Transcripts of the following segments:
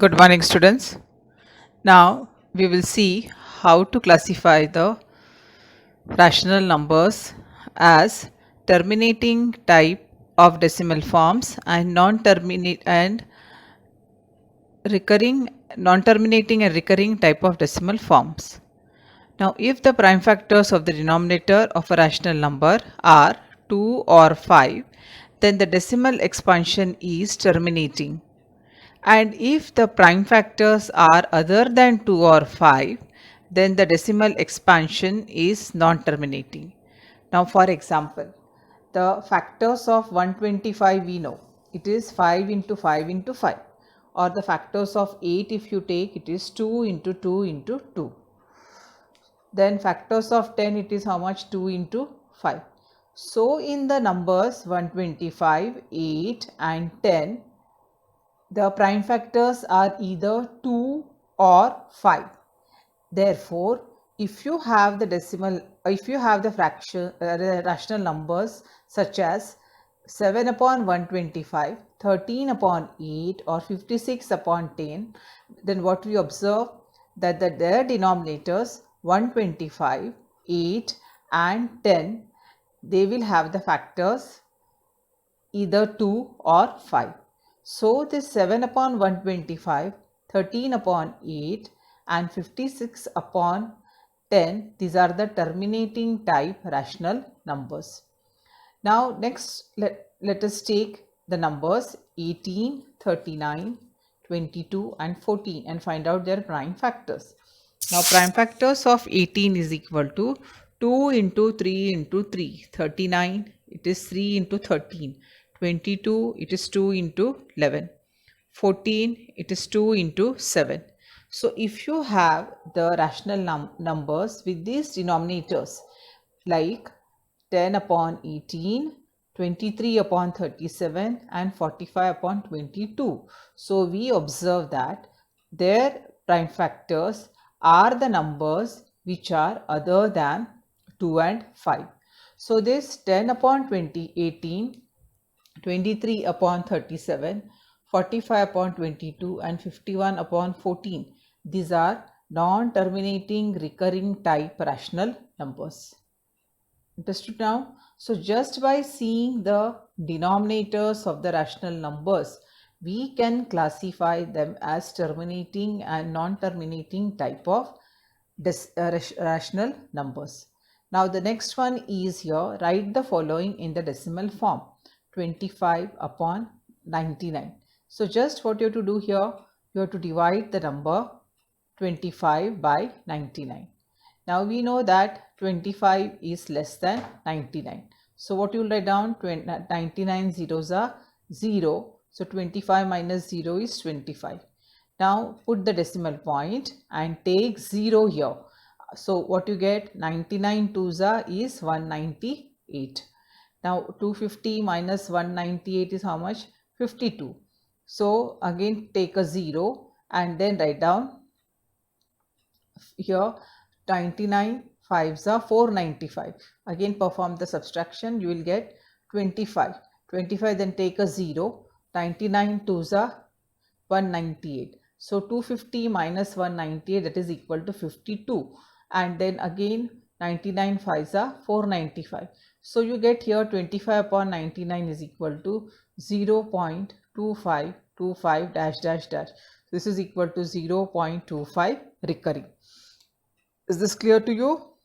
Good morning, students. Now we will see how to classify the rational numbers as terminating type of decimal forms and non-terminate and recurring non-terminating and recurring type of decimal forms. Now, if the prime factors of the denominator of a rational number are 2 or 5, then the decimal expansion is terminating. And if the prime factors are other than 2 or 5, then the decimal expansion is non-terminating. Now, for example, the factors of 125 we know it is 5 into 5 into 5, or the factors of 8 if you take it is 2 into 2 into 2. Then factors of 10 it is how much? 2 into 5. So in the numbers 125, 8 and 10, the prime factors are either 2 or 5. Therefore, if you have the rational numbers such as 7 upon 125, 13 upon 8 or 56 upon 10, then what we observe that their denominators 125, 8 and 10, they will have the factors either 2 or 5. So this 7 upon 125, 13 upon 8 and 56 upon 10, these are the terminating type rational numbers. Now next let us take the numbers 18, 39, 22 and 14 and find out their prime factors. Now prime factors of 18 is equal to 2 into 3 into 3, 39 it is 3 into 13, 22 it is 2 into 11, 14 it is 2 into 7. So if you have the rational numbers with these denominators like 10 upon 18, 23 upon 37 and 45 upon 22. So we observe that their prime factors are the numbers which are other than 2 and 5. So this 10 upon 20, 18, 23 upon 37, 45 upon 22 and 51 upon 14. These are non-terminating recurring type rational numbers. Understood now? So just by seeing the denominators of the rational numbers, we can classify them as terminating and non-terminating type of rational numbers. Now the next one is here, write the following in the decimal form, 25 upon 99. So just what you have to do here, you have to divide the number 25 by 99. Now we know that 25 is less than 99. So what you will write down? 99 zeros are 0. So 25 minus 0 is 25. Now put the decimal point and take 0 here. So what you get? 99 twos are is 198. Now 250 minus 198 is how much? 52. So again take a 0 and then write down here 99 5s are 495. Again perform the subtraction, you will get 25. 25 then take a 0. 99 2s are 198. So 250 minus 198, that is equal to 52. And then again 99 5s are 495. So you get here 25 upon 99 is equal to 0.2525 dash dash dash. This is equal to 0.25 recurring. Is this clear to you?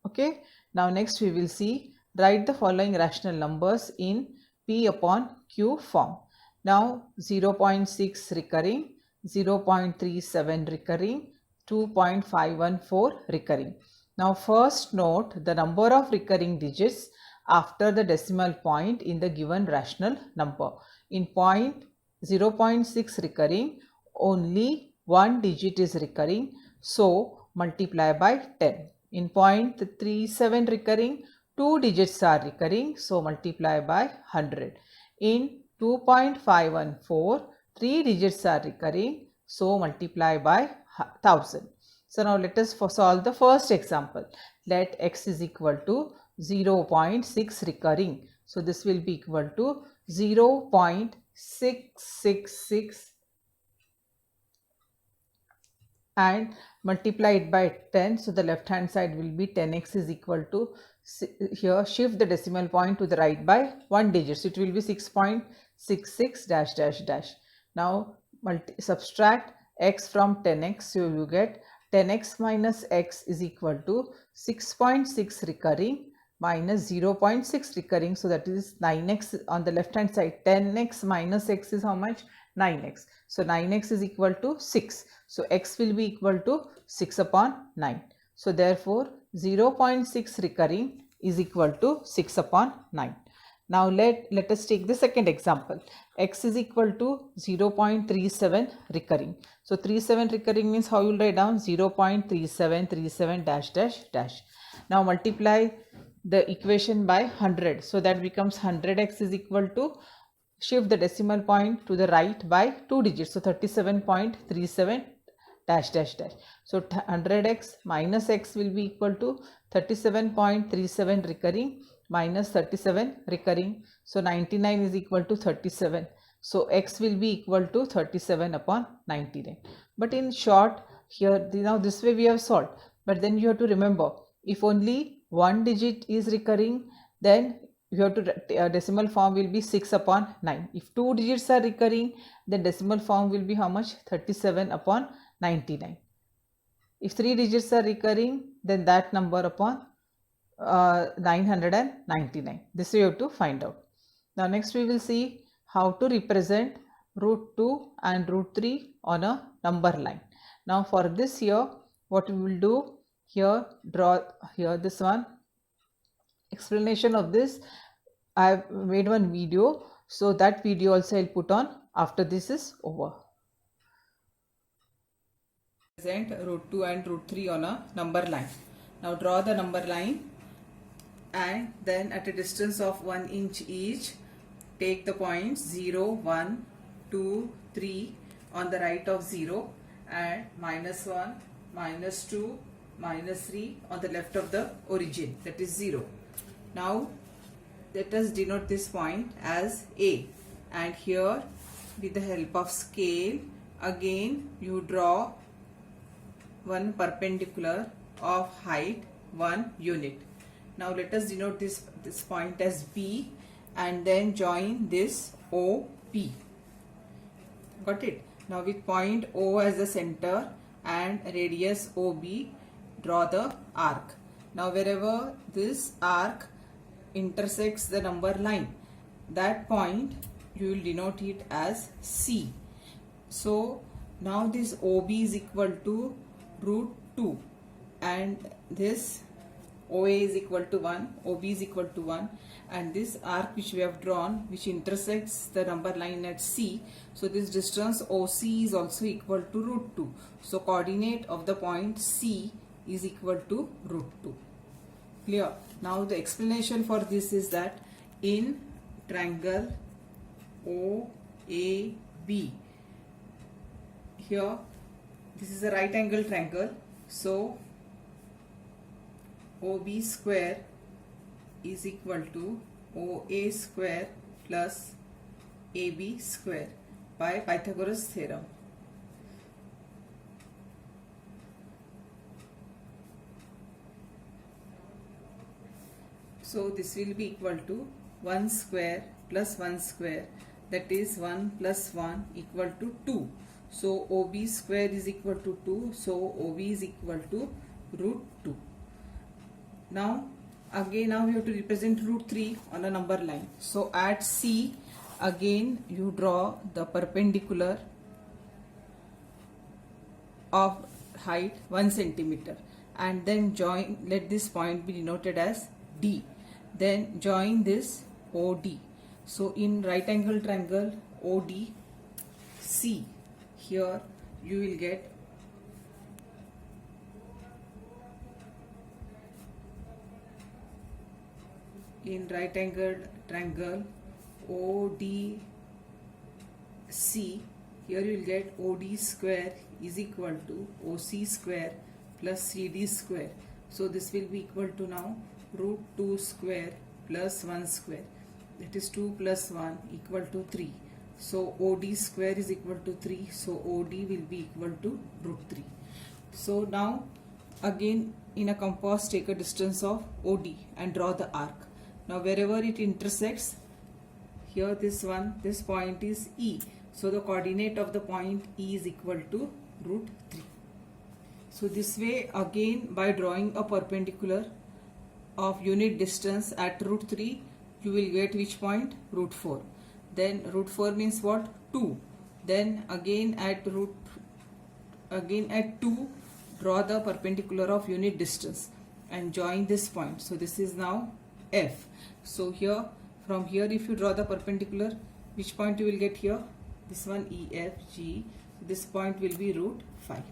Okay. Now next we will see, write the following rational numbers in P upon Q form. Now 0.6 recurring, 0.37 recurring, 2.514 recurring. Now first note the number of recurring digits after the decimal point in the given rational number. In 0.6 recurring, only one digit is recurring, so multiply by 10. In 0.37 recurring, 2 digits are recurring, so multiply by 100. In 2.514, 3 digits are recurring, so multiply by 1000. So now let us solve the first example. Let x is equal to 0.6 recurring. So this will be equal to 0.666 and multiply it by 10. So the left hand side will be 10x is equal to, here shift the decimal point to the right by 1 digit. So it will be 6.66 dash dash dash. Now subtract x from 10x. So you get 10x minus x is equal to 6.6 recurring minus 0.6 recurring. So that is 9x on the left hand side. 10x minus x is how much? 9x. So 9x is equal to 6. So x will be equal to 6 upon 9. So therefore 0.6 recurring is equal to 6 upon 9. Now let us take the second example. X is equal to 0.37 recurring. So 37 recurring means how you will write down? 0.3737 dash dash dash. Now multiply the equation by 100. So that becomes 100x is equal to, shift the decimal point to the right by 2 digits. So 37.37 dash dash dash. So 100x minus x will be equal to 37.37 recurring minus 37 recurring. So 99 is equal to 37. So x will be equal to 37 upon 99. But in short, here now this way we have solved. But then you have to remember, if only one digit is recurring, then you have to decimal form will be 6 upon 9. If two digits are recurring, then decimal form will be how much? 37 upon 99. If three digits are recurring, then that number upon 999. This we have to find out. Now next we will see how to represent root 2 and root 3 on a number line. Now for this here, what we will do, here draw here this one explanation of this. I have made one video, so that video also I'll put on after this is over. Present root 2 and root 3 on a number line. Now draw the number line, and then at a distance of 1 inch each, take the points 0, 1, 2, 3 on the right of 0, and minus 1, minus 2, minus 3 on the left of the origin, that is 0. Now let us denote this point as A, and here with the help of scale again you draw one perpendicular of height 1 unit. Now let us denote this point as B, and then join this OP. Got it? Now with point O as the center and radius OB, draw the arc. Now wherever this arc intersects the number line, that point you will denote it as C. So now this OB is equal to root 2, and this OA is equal to 1, OB is equal to 1, and this arc which we have drawn, which intersects the number line at C, so this distance OC is also equal to root 2. So coordinate of the point C is equal to root 2. Clear? Now the explanation for this is that in triangle OAB, here this is a right angle triangle, so OB square is equal to OA square plus AB square by Pythagoras theorem. So this will be equal to 1 square plus 1 square, that is 1 plus 1 equal to 2. So OB square is equal to 2, so OB is equal to root 2. Now we have to represent root 3 on a number line. So at C again you draw the perpendicular of height 1 centimeter, and then join, let this point be denoted as D. Then join this OD. So in right angle triangle ODC, here you will get in right angle triangle ODC, here you will get OD square is equal to OC square plus CD square. So this will be equal to now root 2 square plus 1 square, that is 2 plus 1 equal to 3. So OD square is equal to 3, so OD will be equal to root 3. So now again in a compass take a distance of OD and draw the arc. Now wherever it intersects, here this point is E. So the coordinate of the point E is equal to root 3. So this way again by drawing a perpendicular of unit distance at root 3, you will get which point? Root 4. Then root 4 means what? 2. Then again at 2 draw the perpendicular of unit distance and join this point. So this is now F. So here, from here if you draw the perpendicular, which point you will get here? This one, E, F, G. This point will be root 5.